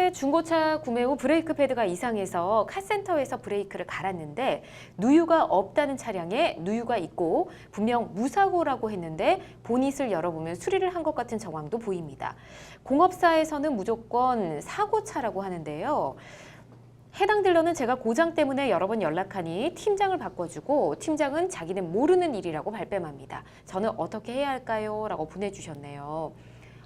최근에 중고차 구매 후 브레이크 패드가 이상해서 카센터에서 브레이크를 갈았는데 누유가 없다는 차량에 누유가 있고 분명 무사고라고 했는데 보닛을 열어보면 수리를 한 것 같은 정황도 보입니다. 공업사에서는 무조건 사고차라고 하는데요. 해당 딜러는 제가 고장 때문에 여러 번 연락하니 팀장을 바꿔주고 팀장은 자기는 모르는 일이라고 발뺌합니다. 저는 어떻게 해야 할까요? 라고 보내주셨네요.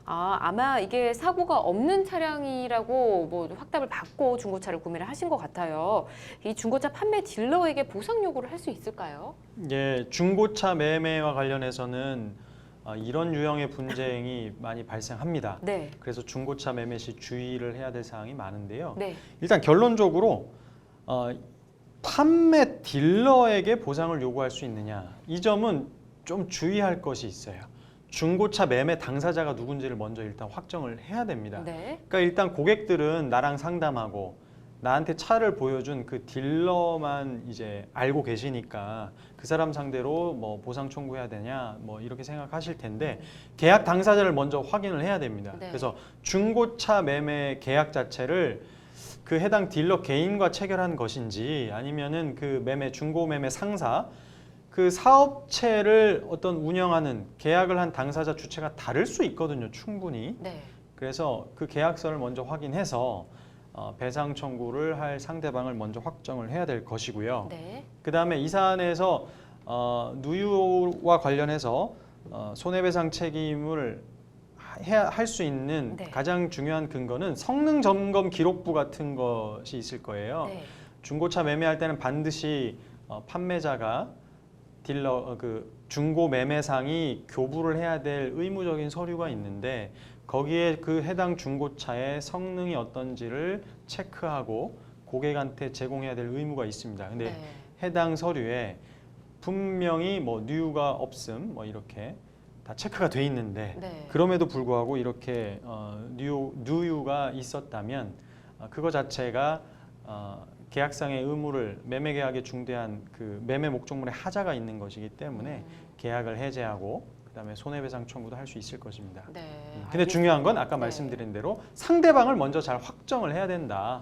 아마 이게 사고가 없는 차량이라고 뭐 확답을 받고 중고차를 구매를 하신 것 같아요. 이 중고차 판매 딜러에게 보상 요구를 할 수 있을까요? 예, 중고차 매매와 관련해서는 이런 유형의 분쟁이 많이 발생합니다. 네. 그래서 중고차 매매 시 주의를 해야 될 사항이 많은데요. 네. 일단 결론적으로 판매 딜러에게 보상을 요구할 수 있느냐, 이 점은 좀 주의할 것이 있어요. 중고차 매매 당사자가 누군지를 먼저 일단 확정을 해야 됩니다. 네. 그러니까 일단 고객들은 나랑 상담하고 나한테 차를 보여준 그 딜러만 이제 알고 계시니까 그 사람 상대로 뭐 보상 청구해야 되냐 뭐 이렇게 생각하실 텐데 계약 당사자를 먼저 확인을 해야 됩니다. 네. 그래서 중고차 매매 계약 자체를 그 해당 딜러 개인과 체결한 것인지 아니면은 그 매매 중고 매매 상사 그 사업체를 어떤 운영하는 계약을 한 당사자 주체가 다를 수 있거든요, 충분히. 네. 그래서 그 계약서를 먼저 확인해서 배상 청구를 할 상대방을 먼저 확정을 해야 될 것이고요. 네. 그 다음에 이 사안에서 누유와 관련해서 손해배상 책임을 할 수 있는 네. 가장 중요한 근거는 성능 점검 기록부 같은 것이 있을 거예요. 네. 중고차 매매할 때는 반드시 판매자가 딜러 그 중고 매매상이 교부를 해야 될 의무적인 서류가 있는데 거기에 그 해당 중고차의 성능이 어떤지를 체크하고 고객한테 제공해야 될 의무가 있습니다. 근데 네. 해당 서류에 분명히 뭐 누유가 없음 뭐 이렇게 다 체크가 돼 있는데 네. 그럼에도 불구하고 이렇게 누유가 있었다면 그거 자체가 계약상의 의무를 매매 계약에 중대한 그 매매 목적물에 하자가 있는 것이기 때문에 계약을 해제하고 그다음에 손해배상 청구도 할 수 있을 것입니다. 네. 근데 중요한 건 아까 네. 말씀드린 대로 상대방을 먼저 잘 확정을 해야 된다.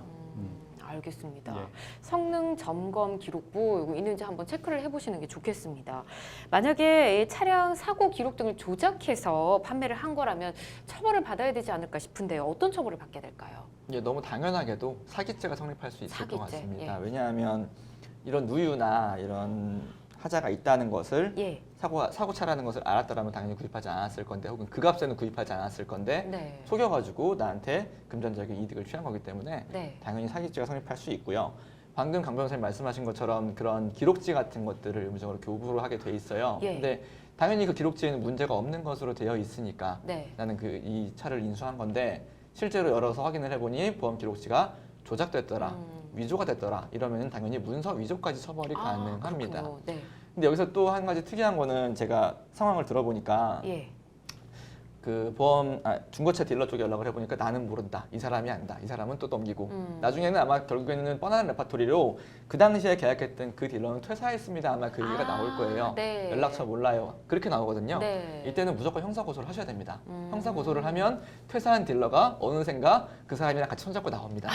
알겠습니다. 예. 성능 점검 기록부 이거 있는지 한번 체크를 해보시는 게 좋겠습니다. 만약에 차량 사고 기록 등을 조작해서 판매를 한 거라면 처벌을 받아야 되지 않을까 싶은데요. 어떤 처벌을 받게 될까요? 예, 너무 당연하게도 사기죄가 성립할 수 있을 것 사기죄, 같습니다. 예. 왜냐하면 이런 누유나 이런 하자가 있다는 것을 예. 사고차라는 것을 알았더라면 당연히 구입하지 않았을 건데 혹은 그 값에는 구입하지 않았을 건데 네. 속여가지고 나한테 금전적인 이득을 취한 거기 때문에 네. 당연히 사기죄가 성립할 수 있고요. 방금 강 변호사님 말씀하신 것처럼 그런 기록지 같은 것들을 의무적으로 교부를 하게 돼 있어요. 예. 근데 당연히 그 기록지에는 문제가 없는 것으로 되어 있으니까 네. 나는 이 차를 인수한 건데 실제로 열어서 확인을 해보니 보험 기록지가 조작됐더라, 위조가 됐더라 이러면 당연히 문서 위조까지 처벌이 가능합니다. 그렇군요. 네. 근데 여기서 또 한 가지 특이한 거는 제가 상황을 들어보니까 예. 그 중고차 딜러 쪽에 연락을 해보니까 나는 모른다, 이 사람이 안다, 이 사람은 또 넘기고 나중에는 아마 결국에는 뻔한 레파토리로 그 당시에 계약했던 그 딜러는 퇴사했습니다 아마 그 얘기가 나올 거예요. 네. 연락처 몰라요 그렇게 나오거든요. 네. 이때는 무조건 형사고소를 하셔야 됩니다. 형사고소를 하면 퇴사한 딜러가 어느샌가 그 사람이랑 같이 손잡고 나옵니다.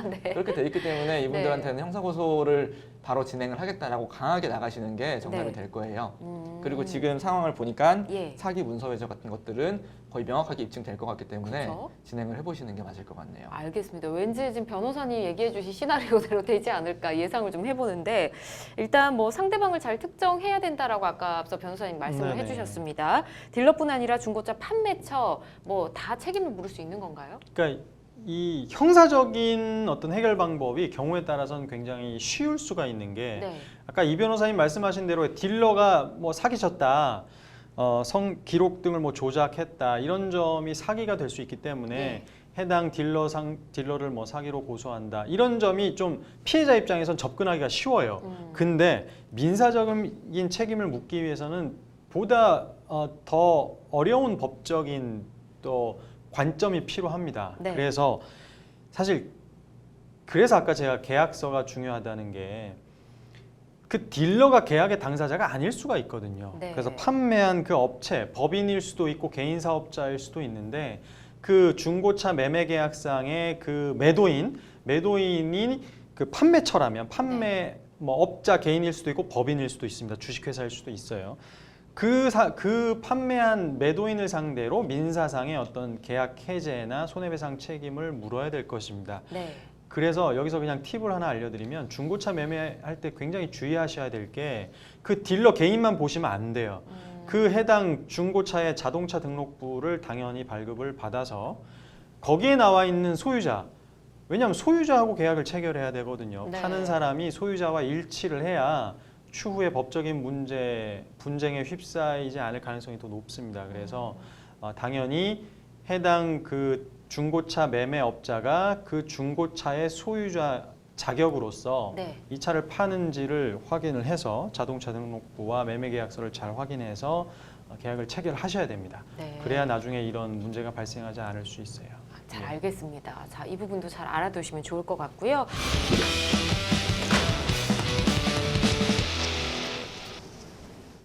네. 그렇게 돼 있기 때문에 이분들한테는 형사고소를 바로 진행을 하겠다라고 강하게 나가시는 게 정답이 네. 될 거예요. 그리고 지금 상황을 보니까 예. 사기 문서 외저 같은 것들은 거의 명확하게 입증될 것 같기 때문에 그쵸? 진행을 해보시는 게 맞을 것 같네요. 알겠습니다. 왠지 지금 변호사님 얘기해 주신 시나리오대로 되지 않을까 예상을 좀 해보는데 일단 뭐 상대방을 잘 특정해야 된다라고 아까 앞서 변호사님 말씀을 네네. 해주셨습니다. 딜러뿐 아니라 중고차 판매처 뭐 다 책임을 물을 수 있는 건가요? 그러니까 이 형사적인 어떤 해결 방법이 경우에 따라서는 굉장히 쉬울 수가 있는 게 네. 아까 이 변호사님 말씀하신 대로 딜러가 뭐 사기쳤다, 기록 등을 뭐 조작했다 이런 점이 사기가 될 수 있기 때문에 네. 해당 딜러를 뭐 사기로 고소한다 이런 점이 좀 피해자 입장에선 접근하기가 쉬워요. 근데 민사적인 책임을 묻기 위해서는 보다 더 어려운 법적인 또 관점이 필요합니다. 네. 그래서 사실 그래서 아까 제가 계약서가 중요하다는 게 그 딜러가 계약의 당사자가 아닐 수가 있거든요. 네. 그래서 판매한 그 업체, 법인일 수도 있고 개인 사업자일 수도 있는데 그 중고차 매매 계약상의 그 매도인이 그 판매처라면 판매 뭐 업자 개인일 수도 있고 법인일 수도 있습니다. 주식회사일 수도 있어요. 그 판매한 매도인을 상대로 민사상의 어떤 계약 해제나 손해배상 책임을 물어야 될 것입니다. 네. 그래서 여기서 그냥 팁을 하나 알려드리면 중고차 매매할 때 굉장히 주의하셔야 될 게 그 딜러 개인만 보시면 안 돼요. 그 해당 중고차의 자동차 등록부를 당연히 발급을 받아서 거기에 나와 있는 소유자, 왜냐하면 소유자하고 계약을 체결해야 되거든요. 네. 파는 사람이 소유자와 일치를 해야 추후에 법적인 분쟁에 휩싸이지 않을 가능성이 더 높습니다. 그래서 당연히 해당 그 중고차 매매업자가 그 중고차의 소유자 자격으로서 네. 이 차를 파는지를 확인을 해서 자동차 등록부와 매매계약서를 잘 확인해서 계약을 체결하셔야 됩니다. 네. 그래야 나중에 이런 문제가 발생하지 않을 수 있어요. 잘 알겠습니다. 자, 이 부분도 잘 알아두시면 좋을 것 같고요.